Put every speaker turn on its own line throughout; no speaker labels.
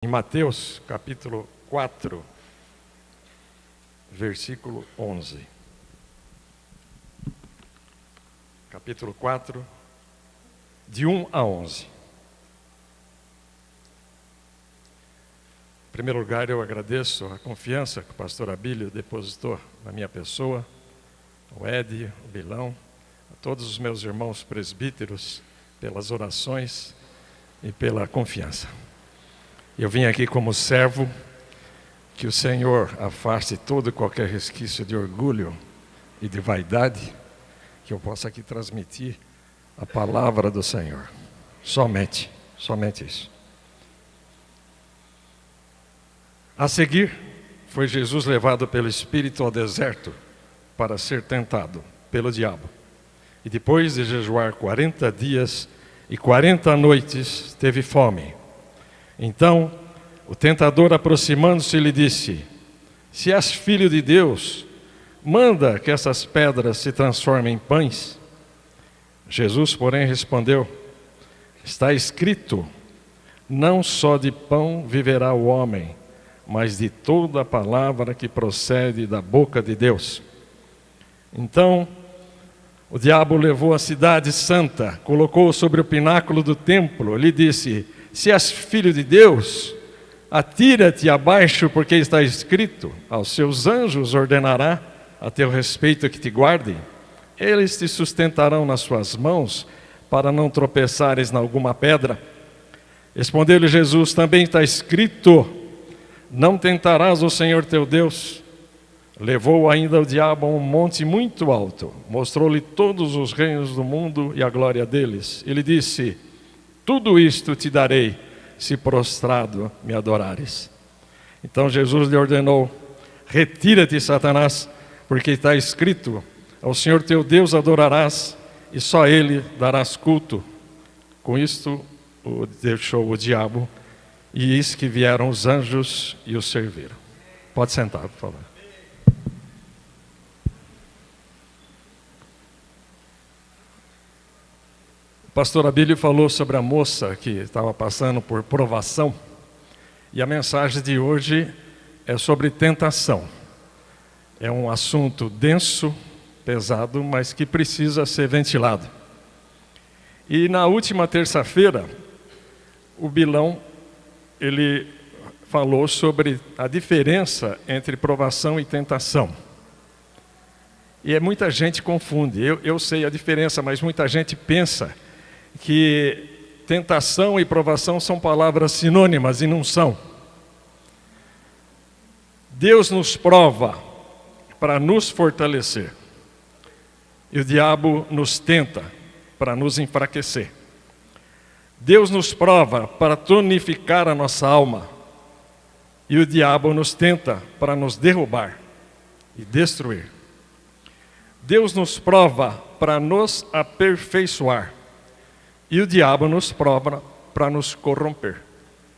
Em Mateus, capítulo 4, versículo 11. Capítulo 4, de 1 a 11. Em primeiro lugar, eu agradeço a confiança que o pastor Abílio depositou na minha pessoa, o Ed, o Bilão, a todos os meus irmãos presbíteros, pelas orações e pela confiança. Eu vim aqui como servo, que o Senhor afaste todo e qualquer resquício de orgulho e de vaidade, que eu possa aqui transmitir a palavra do Senhor. Somente isso. A seguir, foi Jesus levado pelo Espírito ao deserto para ser tentado pelo diabo. E depois de jejuar 40 dias e 40 noites, teve fome. Então, o tentador, aproximando-se, lhe disse: se és filho de Deus, manda que essas pedras se transformem em pães. Jesus, porém, respondeu: está escrito, não só de pão viverá o homem, mas de toda a palavra que procede da boca de Deus. Então, o diabo levou a cidade santa, colocou-o sobre o pináculo do templo, lhe disse: se és filho de Deus, atira-te abaixo, porque está escrito, aos seus anjos ordenará a teu respeito que te guardem. Eles te sustentarão nas suas mãos, para não tropeçares em alguma pedra. Respondeu-lhe Jesus: também está escrito, não tentarás o Senhor teu Deus. Levou ainda o diabo a um monte muito alto, mostrou-lhe todos os reinos do mundo e a glória deles. Ele disse: tudo isto te darei, se prostrado me adorares. Então Jesus lhe ordenou: retira-te, Satanás, porque está escrito, ao Senhor teu Deus adorarás, e só a Ele darás culto. Com isto deixou o diabo, e eis que vieram os anjos e o serviram. Pode sentar, por favor. O pastor Abílio falou sobre a moça que estava passando por provação, e a mensagem de hoje é sobre tentação. É um assunto denso, pesado, mas que precisa ser ventilado. E na última terça-feira, o Bilão, ele falou sobre a diferença entre provação e tentação. E muita gente confunde. Eu sei a diferença, mas muita gente pensa que tentação e provação são palavras sinônimas, e não são. Deus nos prova para nos fortalecer, e o diabo nos tenta para nos enfraquecer. Deus nos prova para tonificar a nossa alma, e o diabo nos tenta para nos derrubar e destruir. Deus nos prova para nos aperfeiçoar, e o diabo nos prova para nos corromper.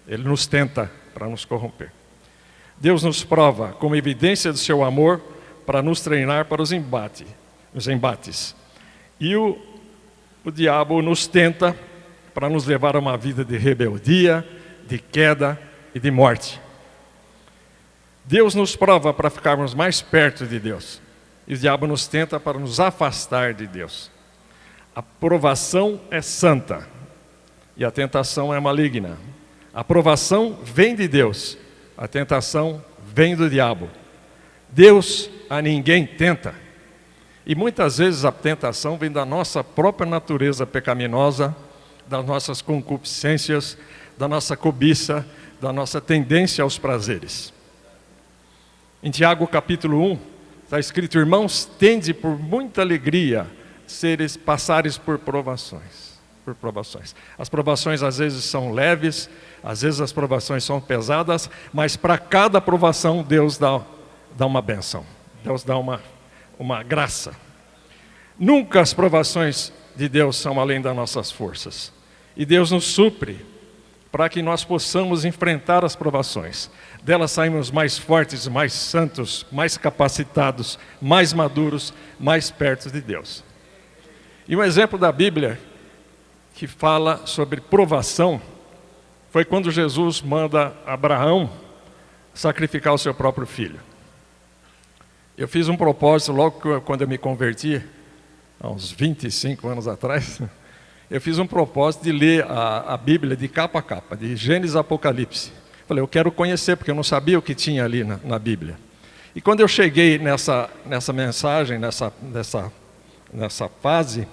Ele nos tenta para nos corromper. Deus nos prova como evidência do seu amor para nos treinar para os embates. E o diabo nos tenta para nos levar a uma vida de rebeldia, de queda e de morte. Deus nos prova para ficarmos mais perto de Deus, e o diabo nos tenta para nos afastar de Deus. A provação é santa e a tentação é maligna. A provação vem de Deus, a tentação vem do diabo. Deus a ninguém tenta. E muitas vezes a tentação vem da nossa própria natureza pecaminosa, das nossas concupiscências, da nossa cobiça, da nossa tendência aos prazeres. Em Tiago capítulo 1, está escrito: irmãos, tende por muita alegria passares por provações. As provações às vezes são leves, às vezes as provações são pesadas, mas para cada provação Deus dá uma bênção, Deus dá uma graça. Nunca as provações de Deus são além das nossas forças, e Deus nos supre para que nós possamos enfrentar as provações. Delas saímos mais fortes, mais santos, mais capacitados, mais maduros, mais perto de Deus. E um exemplo da Bíblia que fala sobre provação foi quando Jesus manda Abraão sacrificar o seu próprio filho. Eu fiz um propósito logo quando eu me converti, há uns 25 anos atrás. Eu fiz um propósito de ler a Bíblia de capa a capa, de Gênesis a Apocalipse. Falei, eu quero conhecer, porque eu não sabia o que tinha ali na Bíblia. E quando eu cheguei nessa mensagem, nessa fase,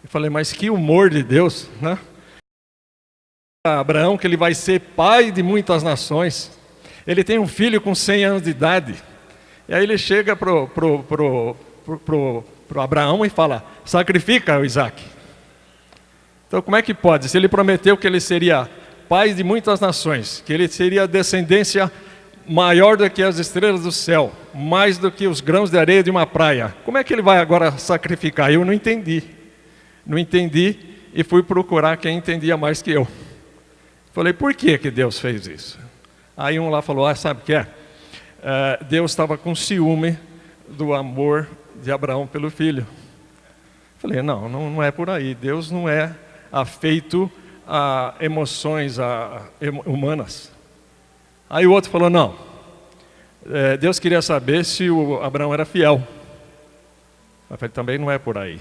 eu falei, mas que humor de Deus, né? Abraão, que ele vai ser pai de muitas nações. Ele tem um filho com 100 anos de idade. E aí ele chega pro Abraão e fala, sacrifica o Isaac. Então como é que pode? Se ele prometeu que ele seria pai de muitas nações, que ele seria descendência maior do que as estrelas do céu, mais do que os grãos de areia de uma praia, como é que ele vai agora sacrificar? Eu não entendi. Não entendi e fui procurar quem entendia mais que eu. Falei, por que Deus fez isso? Aí um lá falou, sabe o que é? Deus estava com ciúme do amor de Abraão pelo filho. Falei, não é por aí. Deus não é afeito a emoções humanas. Aí o outro falou, não. Deus queria saber se o Abraão era fiel. Eu falei, também não é por aí.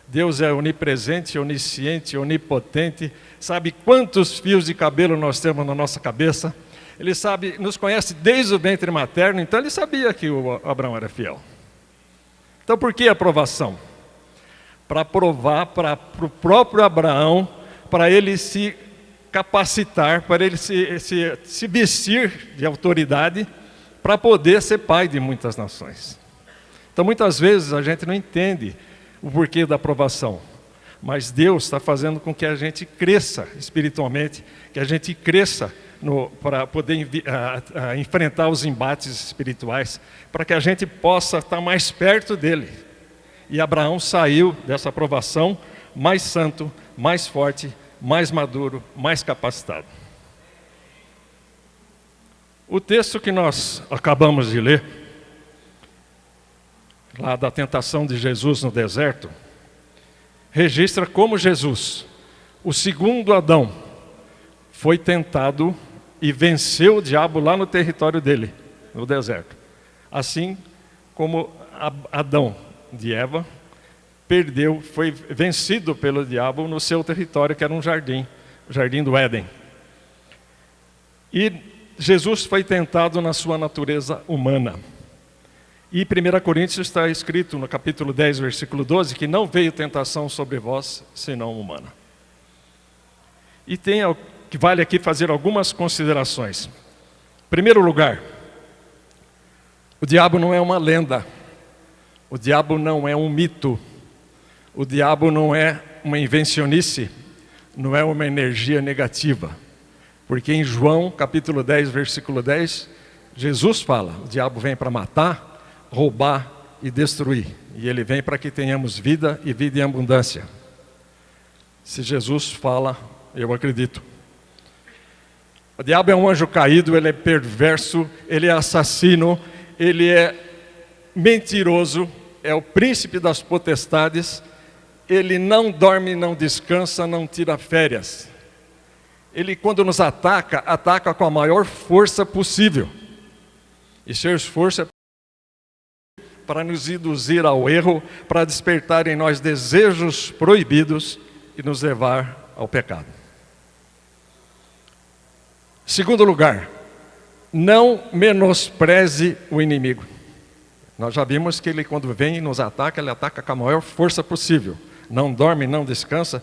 Deus é onipresente, onisciente, onipotente, sabe quantos fios de cabelo nós temos na nossa cabeça. Ele sabe, nos conhece desde o ventre materno, então ele sabia que o Abraão era fiel. Então por que a aprovação? Para provar para o próprio Abraão, para ele se capacitar, para ele se vestir de autoridade, para poder ser pai de muitas nações. Então muitas vezes a gente não entende o porquê da aprovação, mas Deus está fazendo com que a gente cresça espiritualmente, que a gente cresça para poder enfrentar os embates espirituais, para que a gente possa estar mais perto dele. E Abraão saiu dessa aprovação mais santo, mais forte, mais maduro, mais capacitado. O texto que nós acabamos de ler, lá da tentação de Jesus no deserto, registra como Jesus, o segundo Adão, foi tentado e venceu o diabo lá no território dele, no deserto. Assim como Adão de Eva foi vencido pelo diabo no seu território, que era um jardim, o jardim do Éden. E Jesus foi tentado na sua natureza humana. E 1 Coríntios está escrito no capítulo 10, versículo 12, que não veio tentação sobre vós, senão humana. E que vale aqui fazer algumas considerações. Em primeiro lugar, o diabo não é uma lenda, o diabo não é um mito, o diabo não é uma invencionice, não é uma energia negativa. Porque em João, capítulo 10, versículo 10, Jesus fala, o diabo vem para matar, roubar e destruir. E ele vem para que tenhamos vida e vida em abundância. Se Jesus fala, eu acredito. O diabo é um anjo caído, ele é perverso, ele é assassino, ele é mentiroso, é o príncipe das potestades, ele não dorme, não descansa, não tira férias. Ele, quando nos ataca, ataca com a maior força possível. E seu esforço é para nos induzir ao erro, para despertar em nós desejos proibidos e nos levar ao pecado. Segundo lugar, não menospreze o inimigo. Nós já vimos que ele, quando vem e nos ataca, ele ataca com a maior força possível. Não dorme, não descansa,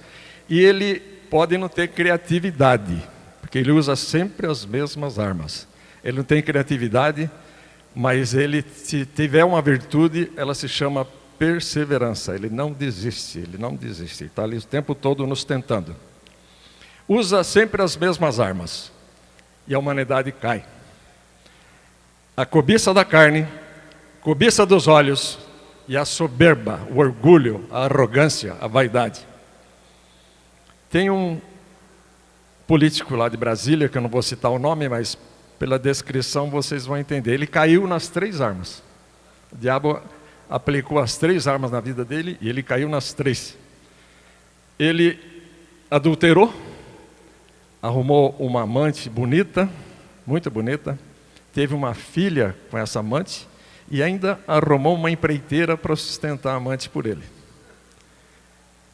e ele pode não ter criatividade, porque ele usa sempre as mesmas armas. Ele não tem criatividade, mas ele, se tiver uma virtude, ela se chama perseverança. Ele não desiste, ele está ali o tempo todo nos tentando. Usa sempre as mesmas armas, e a humanidade cai. A cobiça da carne, cobiça dos olhos, e a soberba, o orgulho, a arrogância, a vaidade. Tem um político lá de Brasília, que eu não vou citar o nome, mas pela descrição vocês vão entender. Ele caiu nas 3 armas. O diabo aplicou as 3 armas na vida dele e ele caiu nas 3. Ele adulterou, arrumou uma amante bonita, muito bonita, teve uma filha com essa amante e ainda arrumou uma empreiteira para sustentar a amante por ele.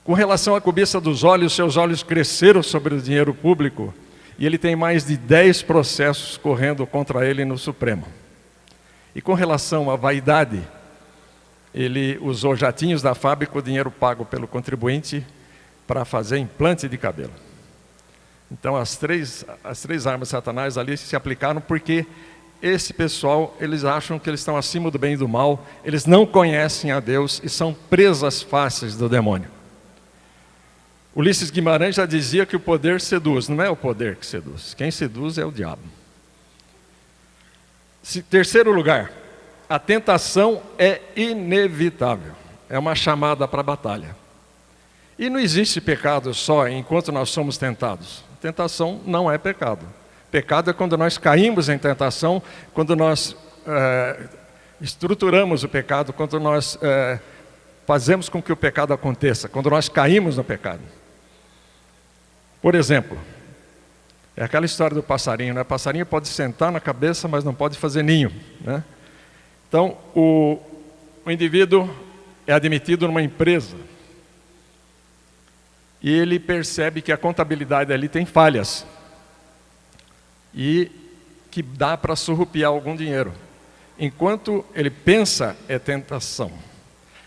Com relação à cobiça dos olhos, seus olhos cresceram sobre o dinheiro público e ele tem mais de 10 processos correndo contra ele no Supremo. E com relação à vaidade, ele usou jatinhos da fábrica, o dinheiro pago pelo contribuinte, para fazer implante de cabelo. Então as três armas de Satanás ali se aplicaram porque esse pessoal, eles acham que eles estão acima do bem e do mal, eles não conhecem a Deus e são presas fáceis do demônio. Ulisses Guimarães já dizia que o poder seduz, não é o poder que seduz, quem seduz é o diabo. Terceiro lugar, a tentação é inevitável, é uma chamada para a batalha. E não existe pecado só enquanto nós somos tentados. Tentação não é pecado. Pecado é quando nós caímos em tentação, quando nós estruturamos o pecado, quando nós fazemos com que o pecado aconteça, quando nós caímos no pecado. Por exemplo, é aquela história do passarinho, né? O passarinho pode sentar na cabeça, mas não pode fazer ninho, né? Então, o indivíduo é admitido numa empresa e ele percebe que a contabilidade ali tem falhas e que dá para surrupiar algum dinheiro. Enquanto ele pensa, é tentação.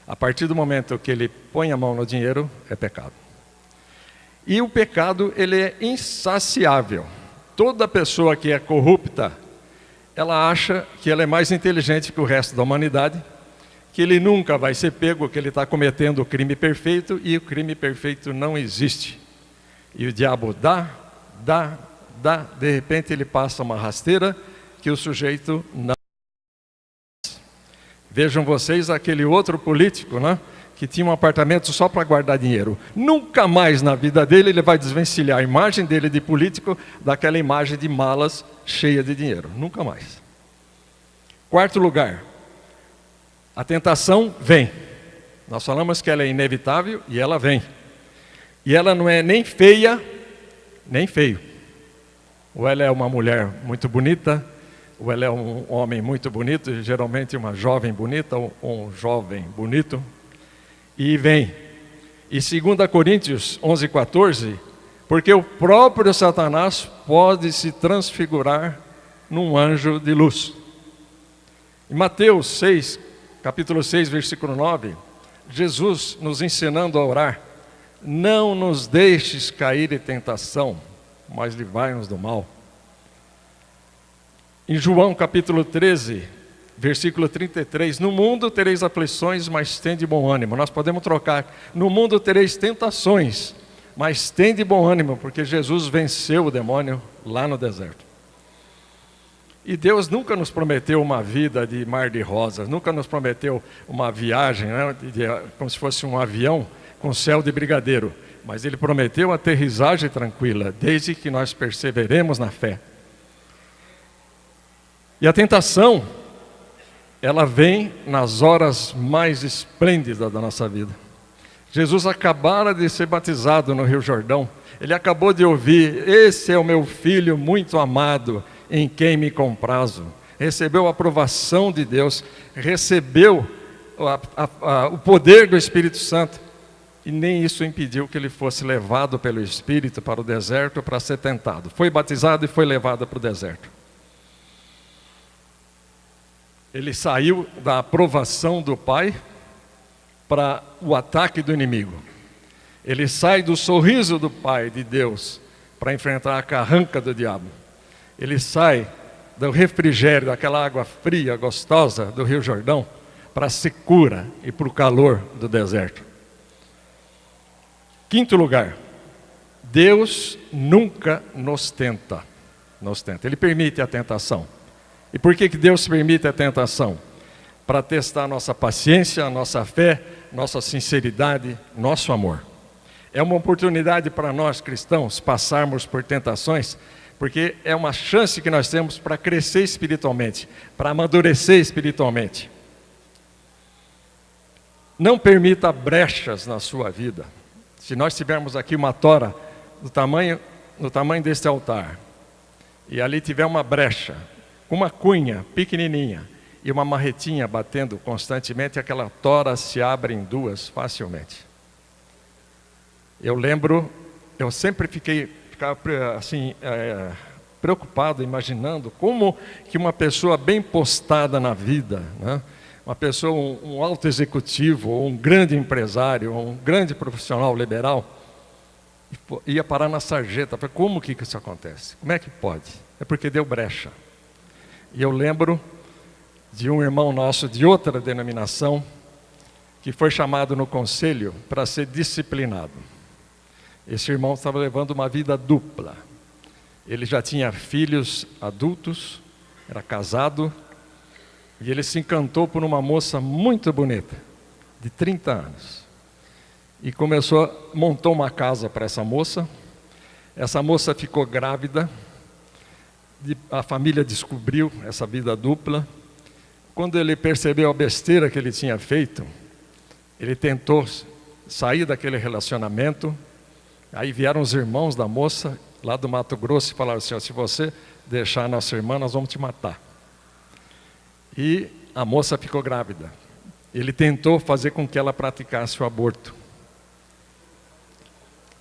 A partir do momento que ele põe a mão no dinheiro, é pecado. E o pecado, ele é insaciável. Toda pessoa que é corrupta, ela acha que ela é mais inteligente que o resto da humanidade, que ele nunca vai ser pego, que ele está cometendo o crime perfeito, e o crime perfeito não existe. E o diabo dá, de repente ele passa uma rasteira que o sujeito não. Vejam vocês aquele outro político, né, que tinha um apartamento só para guardar dinheiro. Nunca mais na vida dele ele vai desvencilhar a imagem dele de político daquela imagem de malas cheia de dinheiro. Nunca mais. Quarto lugar, a tentação vem. Nós falamos que ela é inevitável e ela vem. E ela não é nem feia, nem feio. Ou ela é uma mulher muito bonita, ou ela é um homem muito bonito, geralmente uma jovem bonita, ou um jovem bonito. E vem. E 2 Coríntios 11:14, porque o próprio Satanás pode se transfigurar num anjo de luz. Em Mateus 6, capítulo 6, versículo 9, Jesus nos ensinando a orar: não nos deixes cair em tentação, mas livrai-nos do mal. Em João capítulo 13, versículo 33, no mundo tereis aflições, mas tende bom ânimo. Nós podemos trocar, no mundo tereis tentações, mas tende bom ânimo, porque Jesus venceu o demônio lá no deserto. E Deus nunca nos prometeu uma vida de mar de rosas, nunca nos prometeu uma viagem, né, como se fosse um avião com céu de brigadeiro, mas Ele prometeu aterrissagem tranquila, desde que nós perseveremos na fé. E a tentação, ela vem nas horas mais esplêndidas da nossa vida. Jesus acabara de ser batizado no Rio Jordão, ele acabou de ouvir: esse é o meu filho muito amado, em quem me comprazo. Recebeu a aprovação de Deus, recebeu o poder do Espírito Santo, e nem isso impediu que ele fosse levado pelo Espírito para o deserto para ser tentado. Foi batizado e foi levado para o deserto. Ele saiu da aprovação do Pai para o ataque do inimigo. Ele sai do sorriso do Pai, de Deus, para enfrentar a carranca do diabo. Ele sai do refrigério, daquela água fria, gostosa do Rio Jordão, para a secura e para o calor do deserto. Quinto lugar, Deus nunca nos tenta. Ele permite a tentação. E por que Deus permite a tentação? Para testar nossa paciência, nossa fé, nossa sinceridade, nosso amor. É uma oportunidade para nós cristãos passarmos por tentações, porque é uma chance que nós temos para crescer espiritualmente, para amadurecer espiritualmente. Não permita brechas na sua vida. Se nós tivermos aqui uma tora do tamanho no tamanho deste altar, e ali tiver uma brecha, uma cunha pequenininha, e uma marretinha batendo constantemente, aquela tora se abre em duas facilmente. Eu lembro, eu sempre ficava assim, preocupado, imaginando como que uma pessoa bem postada na vida, né? Uma pessoa, um alto executivo, ou um grande empresário, ou um grande profissional liberal, ia parar na sarjeta. Falei, como que isso acontece? Como é que pode? É porque deu brecha. E eu lembro de um irmão nosso de outra denominação, que foi chamado no conselho para ser disciplinado. Esse irmão estava levando uma vida dupla. Ele já tinha filhos adultos, era casado, e ele se encantou por uma moça muito bonita, de 30 anos. E montou uma casa para essa moça. Essa moça ficou grávida, a família descobriu essa vida dupla. Quando ele percebeu a besteira que ele tinha feito, ele tentou sair daquele relacionamento. Aí vieram os irmãos da moça, lá do Mato Grosso, e falaram assim, se você deixar a nossa irmã, nós vamos te matar. E a moça ficou grávida. Ele tentou fazer com que ela praticasse o aborto.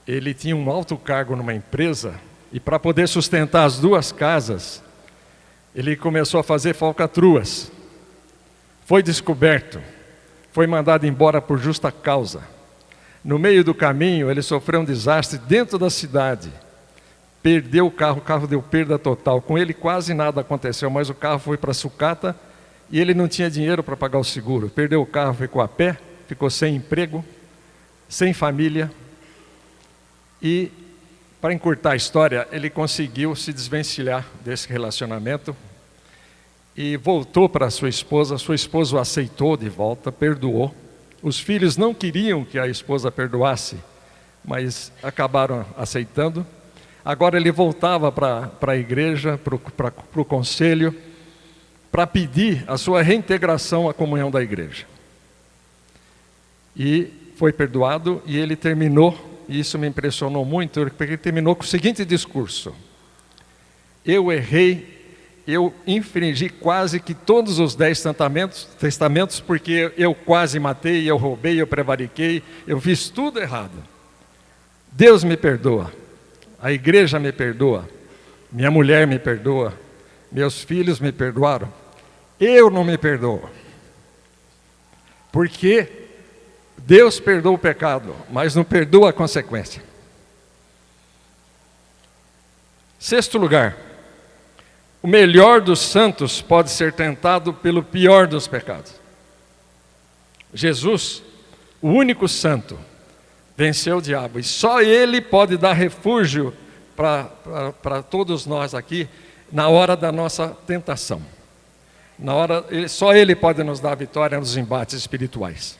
Ele tinha um alto cargo numa empresa, e para poder sustentar as duas casas, ele começou a fazer falcatruas. Foi descoberto, foi mandado embora por justa causa. No meio do caminho, ele sofreu um desastre dentro da cidade. Perdeu o carro deu perda total. Com ele quase nada aconteceu, mas o carro foi para sucata e ele não tinha dinheiro para pagar o seguro. Perdeu o carro, ficou a pé, ficou sem emprego, sem família. E, para encurtar a história, ele conseguiu se desvencilhar desse relacionamento e voltou para sua esposa o aceitou de volta, perdoou. Os filhos não queriam que a esposa perdoasse, mas acabaram aceitando. Agora ele voltava para a igreja, para o conselho, para pedir a sua reintegração à comunhão da igreja. E foi perdoado, e ele terminou, e isso me impressionou muito, porque ele terminou com o seguinte discurso: eu errei, eu infringi quase que todos os 10 testamentos, porque eu quase matei, eu roubei, eu prevariquei, eu fiz tudo errado. Deus me perdoa, a igreja me perdoa, minha mulher me perdoa, meus filhos me perdoaram, eu não me perdoo. Porque Deus perdoa o pecado, mas não perdoa a consequência. Sexto lugar, o melhor dos santos pode ser tentado pelo pior dos pecados. Jesus, o único santo, venceu o diabo, e só Ele pode dar refúgio para todos nós aqui, na hora da nossa tentação. Só Ele pode nos dar vitória nos embates espirituais.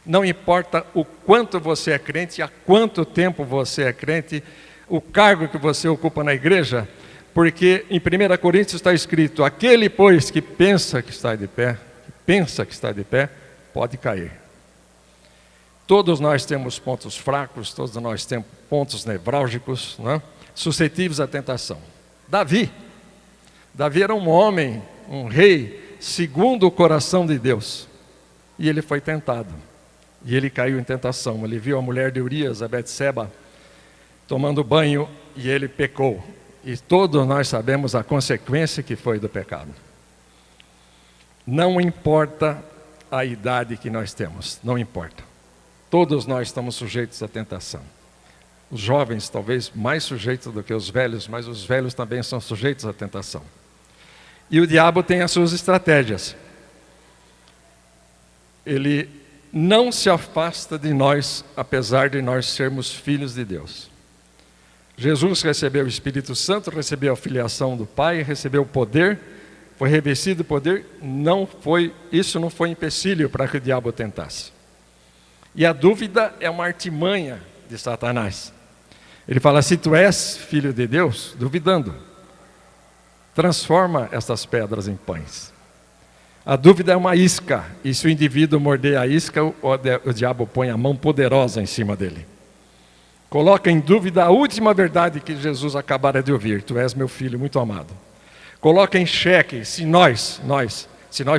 Não importa o quanto você é crente, há quanto tempo você é crente, o cargo que você ocupa na igreja, porque em 1 Coríntios está escrito: aquele, pois, que pensa que está de pé, pode cair. Todos nós temos pontos fracos, todos nós temos pontos nevrálgicos, não é? Suscetíveis à tentação. Davi era um homem, um rei, segundo o coração de Deus, e ele foi tentado, e ele caiu em tentação. Ele viu a mulher de Urias, a Betseba, tomando banho, e ele pecou. E todos nós sabemos a consequência que foi do pecado. Não importa a idade que nós temos, não importa. Todos nós estamos sujeitos à tentação. Os jovens talvez mais sujeitos do que os velhos, mas os velhos também são sujeitos à tentação. E o diabo tem as suas estratégias. Ele não se afasta de nós, apesar de nós sermos filhos de Deus. Jesus recebeu o Espírito Santo, recebeu a filiação do Pai, recebeu o poder, foi revestido de poder. Isso não foi empecilho para que o diabo tentasse. E a dúvida é uma artimanha de Satanás. Ele fala: se tu és filho de Deus, duvidando, transforma estas pedras em pães. A dúvida é uma isca, e se o indivíduo morder a isca, o diabo põe a mão poderosa em cima dele. Coloca em dúvida a última verdade que Jesus acabara de ouvir: tu és meu filho muito amado. Coloca em xeque se nós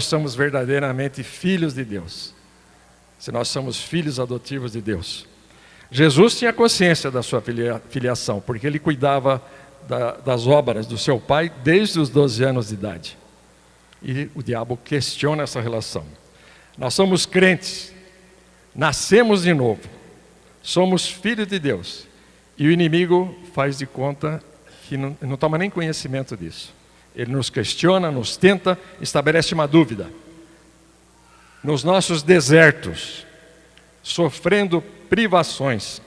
somos verdadeiramente filhos de Deus, se nós somos filhos adotivos de Deus. Jesus tinha consciência da sua filiação, porque ele cuidava das obras do seu pai desde os 12 anos de idade. E o diabo questiona essa relação. Nós somos crentes, nascemos de novo, somos filhos de Deus, e o inimigo faz de conta que não toma nem conhecimento disso. Ele nos questiona, nos tenta, estabelece uma dúvida. Nos nossos desertos, sofrendo privações,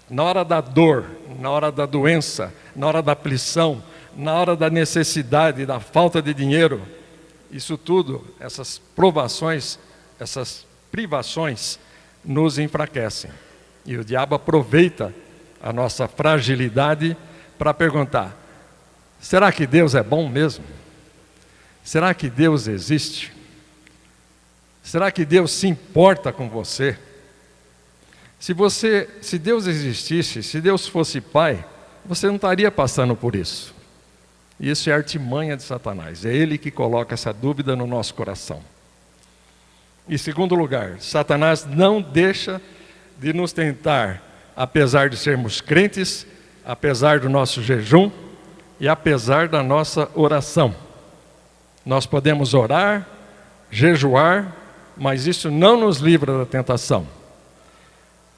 na hora da dor, na hora da doença, na hora da aflição, na hora da necessidade, da falta de dinheiro, isso tudo, essas provações, essas privações, nos enfraquecem. E o diabo aproveita a nossa fragilidade para perguntar: será que Deus é bom mesmo? Será que Deus existe? Será que Deus se importa com você? Se Deus existisse, se Deus fosse Pai, você não estaria passando por isso. Isso é artimanha de Satanás. É ele que coloca essa dúvida no nosso coração. Em segundo lugar, Satanás não deixa de nos tentar, apesar de sermos crentes, apesar do nosso jejum e apesar da nossa oração. Nós podemos orar, jejuar, mas isso não nos livra da tentação.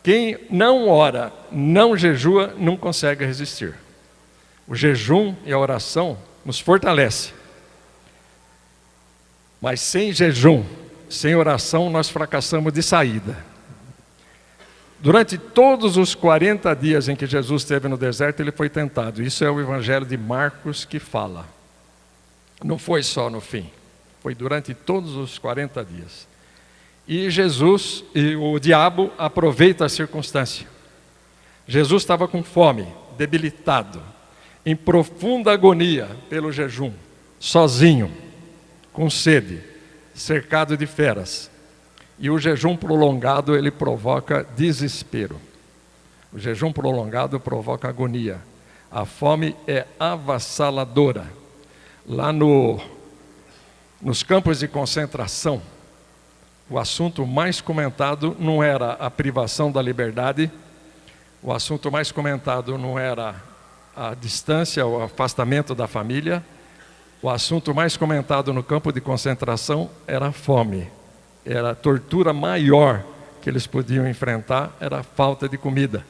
Quem não ora, não jejua, não consegue resistir. O jejum e a oração nos fortalece. Mas sem jejum, sem oração, nós fracassamos de saída. Durante todos os 40 dias em que Jesus esteve no deserto, ele foi tentado. Isso é o Evangelho de Marcos que fala. Não foi só no fim, foi durante todos os 40 dias. E o diabo aproveita a circunstância. Jesus estava com fome, debilitado, em profunda agonia pelo jejum, sozinho, com sede, cercado de feras. E o jejum prolongado, ele provoca desespero. O jejum prolongado provoca agonia. A fome é avassaladora. Lá nos campos de concentração, o assunto mais comentado não era a privação da liberdade, o assunto mais comentado não era a distância, o afastamento da família, o assunto mais comentado no campo de concentração era a fome. Era a tortura maior que eles podiam enfrentar, era a falta de comida.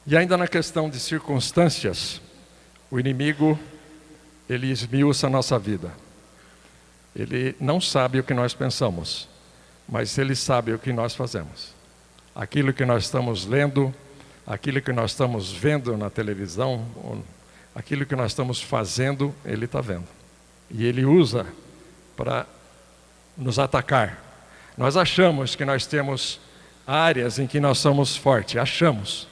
E ainda na questão de circunstâncias, o inimigo, ele esmiuça a nossa vida. Ele não sabe o que nós pensamos, mas ele sabe o que nós fazemos. Aquilo que nós estamos lendo, aquilo que nós estamos vendo na televisão, aquilo que nós estamos fazendo, ele está vendo. E ele usa para nos atacar. Nós achamos que nós temos áreas em que nós somos fortes. Achamos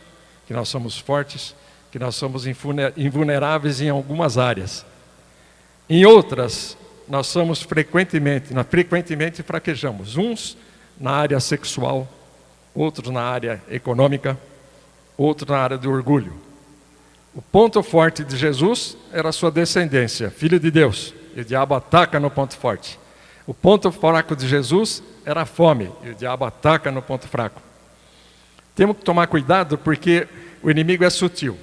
que nós somos fortes, que nós somos invulneráveis em algumas áreas. Em outras, nós somos frequentemente fraquejamos. Uns na área sexual, outros na área econômica, outros na área do orgulho. O ponto forte de Jesus era a sua descendência, filho de Deus. E o diabo ataca no ponto forte. O ponto fraco de Jesus era a fome. E o diabo ataca no ponto fraco. Temos que tomar cuidado porque o inimigo é sutil.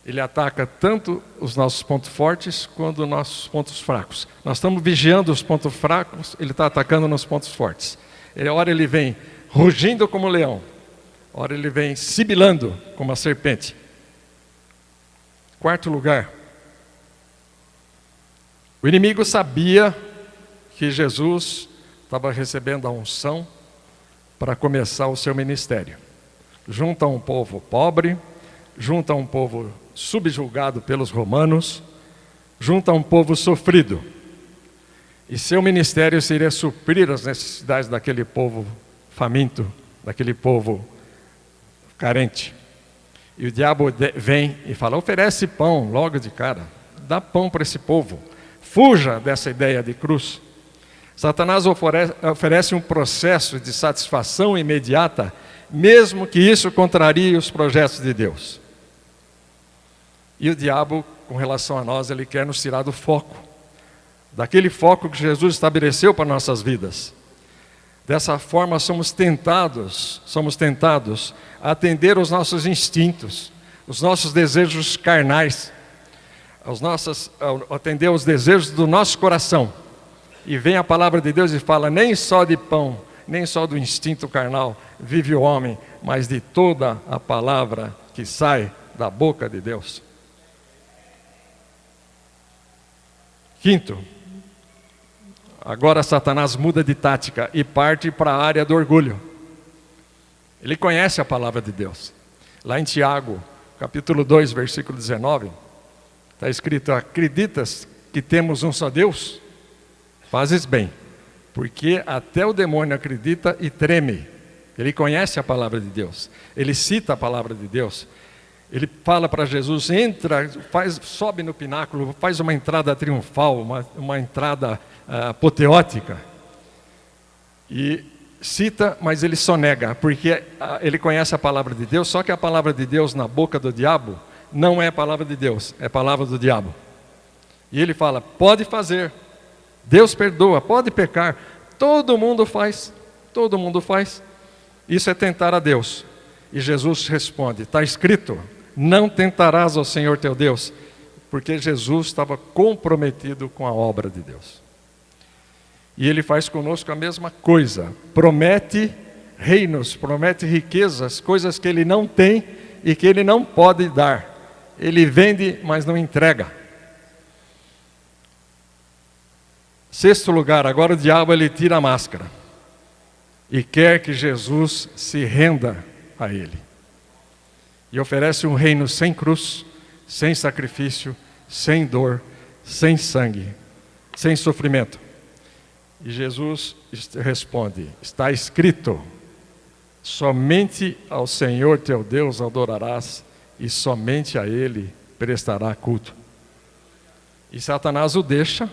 Ele ataca tanto os nossos pontos fortes quanto os nossos pontos fracos. Nós estamos vigiando os pontos fracos, ele está atacando nos pontos fortes. Ora ele vem rugindo como um leão. Ora ele vem sibilando como a serpente. Quarto lugar. O inimigo sabia que Jesus estava recebendo a unção para começar o seu ministério. Junta um povo pobre, junta um povo subjugado pelos romanos, junta um povo sofrido. E seu ministério seria suprir as necessidades daquele povo faminto, daquele povo carente. E o diabo vem e fala, oferece pão logo de cara, dá pão para esse povo. Fuja dessa ideia de cruz. Satanás oferece um processo de satisfação imediata, mesmo que isso contrarie os projetos de Deus. E o diabo, com relação a nós, ele quer nos tirar do foco, daquele foco que Jesus estabeleceu para nossas vidas. Dessa forma somos tentados a atender os nossos instintos, os nossos desejos carnais, atender os desejos do nosso coração. E vem a palavra de Deus e fala: nem só de pão, nem só do instinto carnal vive o homem, mas de toda a palavra que sai da boca de Deus. Quinto, agora Satanás muda de tática e parte para a área do orgulho. Ele conhece a palavra de Deus. Lá em Tiago, capítulo 2, versículo 19, está escrito: acreditas que temos um só Deus? Fazes bem, porque até o demônio acredita e treme. Ele conhece a palavra de Deus, ele cita a palavra de Deus. Ele fala para Jesus: entra, sobe no pináculo, faz uma entrada triunfal, uma entrada apoteótica. E cita, mas ele só nega, porque ele conhece a palavra de Deus, só que a palavra de Deus na boca do diabo não é a palavra de Deus, é a palavra do diabo. E ele fala: pode fazer, Deus perdoa, pode pecar, todo mundo faz. Isso é tentar a Deus. E Jesus responde: está escrito, não tentarás ao Senhor teu Deus, porque Jesus estava comprometido com a obra de Deus. E Ele faz conosco a mesma coisa, promete reinos, promete riquezas, coisas que Ele não tem e que Ele não pode dar. Ele vende, mas não entrega. Sexto lugar, agora o diabo ele tira a máscara e quer que Jesus se renda a Ele. E oferece um reino sem cruz, sem sacrifício, sem dor, sem sangue, sem sofrimento. E Jesus responde: está escrito, somente ao Senhor teu Deus adorarás e somente a Ele prestará culto. E Satanás o deixa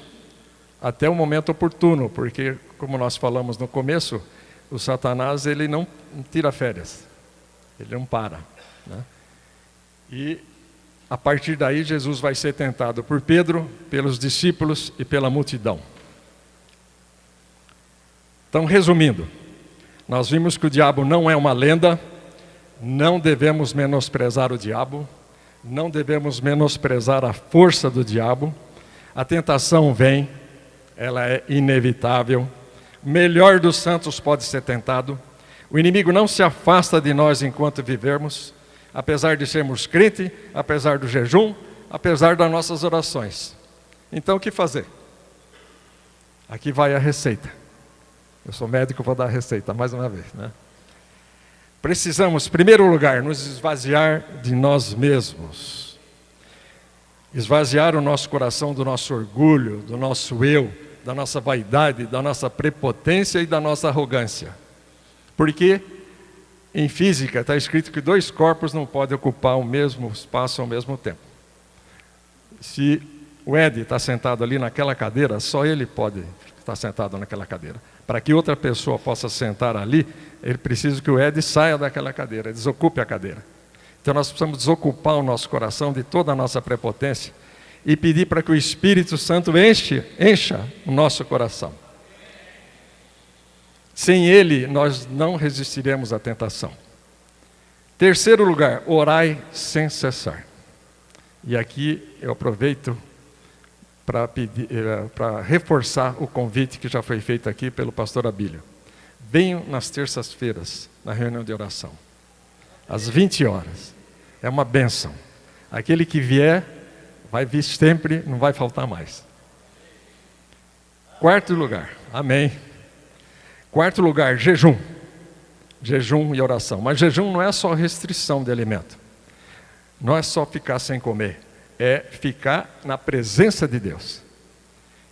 até o momento oportuno, porque, como nós falamos no começo, o Satanás ele não tira férias, ele não para, né? E a partir daí Jesus vai ser tentado por Pedro, pelos discípulos e pela multidão. Então, resumindo, nós vimos que o diabo não é uma lenda, não devemos menosprezar o diabo, não devemos menosprezar a força do diabo. A tentação vem, ela é inevitável. O melhor dos santos pode ser tentado. O inimigo não se afasta de nós enquanto vivermos, apesar de sermos crentes, apesar do jejum, apesar das nossas orações. Então, o que fazer? Aqui vai a receita. Eu sou médico, vou dar a receita mais uma vez, né? Precisamos, em primeiro lugar, nos esvaziar de nós mesmos. Esvaziar o nosso coração do nosso orgulho, do nosso eu, da nossa vaidade, da nossa prepotência e da nossa arrogância. Porque em física está escrito que dois corpos não podem ocupar o mesmo espaço ao mesmo tempo. Se o Ed está sentado ali naquela cadeira, só ele pode estar sentado naquela cadeira. Para que outra pessoa possa sentar ali, ele precisa que o Ed saia daquela cadeira, desocupe a cadeira. Então nós precisamos desocupar o nosso coração de toda a nossa prepotência e pedir para que o Espírito Santo encha o nosso coração. Sem Ele, nós não resistiremos à tentação. Terceiro lugar, orai sem cessar. E aqui eu aproveito para reforçar o convite que já foi feito aqui pelo pastor Abílio. Venham nas terças-feiras, na reunião de oração, às 20 horas. É uma bênção. Aquele que vier, vai vir sempre, não vai faltar mais. Quarto lugar, amém. Quarto lugar, jejum. Jejum e oração. Mas jejum não é só restrição de alimento. Não é só ficar sem comer. É ficar na presença de Deus.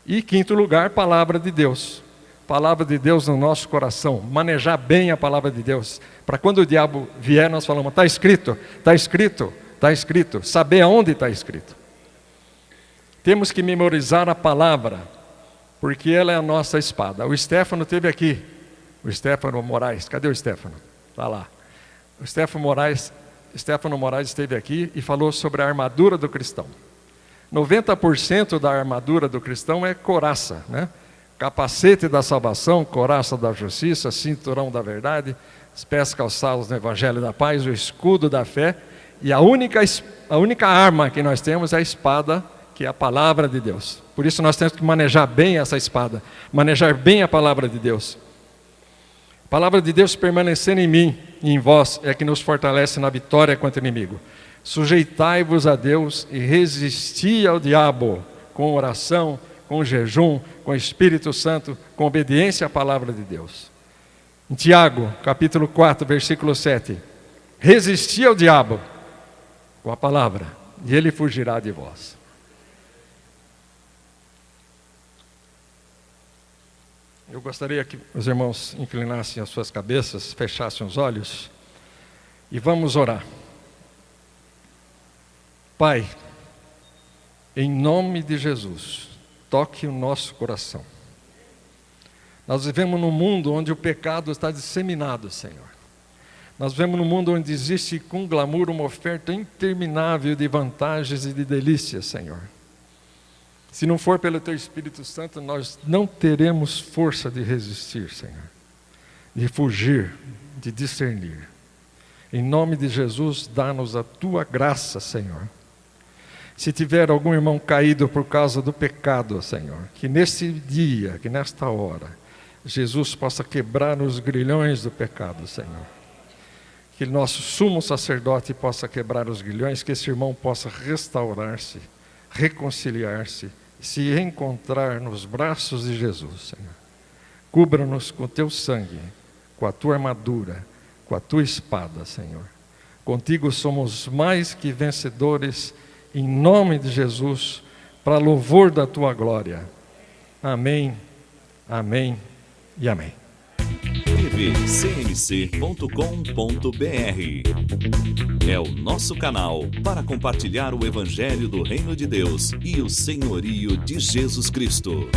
E quinto lugar, palavra de Deus. Palavra de Deus no nosso coração. Manejar bem a palavra de Deus. Para quando o diabo vier, nós falamos: está escrito, está escrito, está escrito. Saber aonde está escrito. Temos que memorizar a palavra. porque ela é a nossa espada. O Stefano esteve aqui, o Stefano Moraes, cadê o Stefano? Está lá. O Stefano Moraes esteve aqui e falou sobre a armadura do cristão. 90% da armadura do cristão é couraça, né? Capacete da salvação, couraça da justiça, cinturão da verdade, os pés calçados no evangelho da paz, o escudo da fé, e a única arma que nós temos é a espada, que é a palavra de Deus. Por isso nós temos que manejar bem essa espada, manejar bem a palavra de Deus. A palavra de Deus permanecendo em mim e em vós é que nos fortalece na vitória contra o inimigo. Sujeitai-vos a Deus e resisti ao diabo com oração, com jejum, com o Espírito Santo, com obediência à palavra de Deus. Em Tiago, capítulo 4, versículo 7. Resisti ao diabo com a palavra, e ele fugirá de vós. Eu gostaria que os irmãos inclinassem as suas cabeças, fechassem os olhos e vamos orar. Pai, em nome de Jesus, toque o nosso coração. Nós vivemos num mundo onde o pecado está disseminado, Senhor. Nós vivemos num mundo onde existe com glamour uma oferta interminável de vantagens e de delícias, Senhor. Se não for pelo Teu Espírito Santo, nós não teremos força de resistir, Senhor. De fugir, de discernir. Em nome de Jesus, dá-nos a Tua graça, Senhor. Se tiver algum irmão caído por causa do pecado, Senhor, que nesse dia, que nesta hora, Jesus possa quebrar os grilhões do pecado, Senhor. Que nosso sumo sacerdote possa quebrar os grilhões, que esse irmão possa restaurar-se, reconciliar-se, se encontrar nos braços de Jesus, Senhor. Cubra-nos com o Teu sangue, com a Tua armadura, com a Tua espada, Senhor. Contigo somos mais que vencedores, em nome de Jesus, para louvor da Tua glória. Amém, amém e amém.
tvcmc.com.br é o nosso canal para compartilhar o Evangelho do Reino de Deus e o senhorio de Jesus Cristo.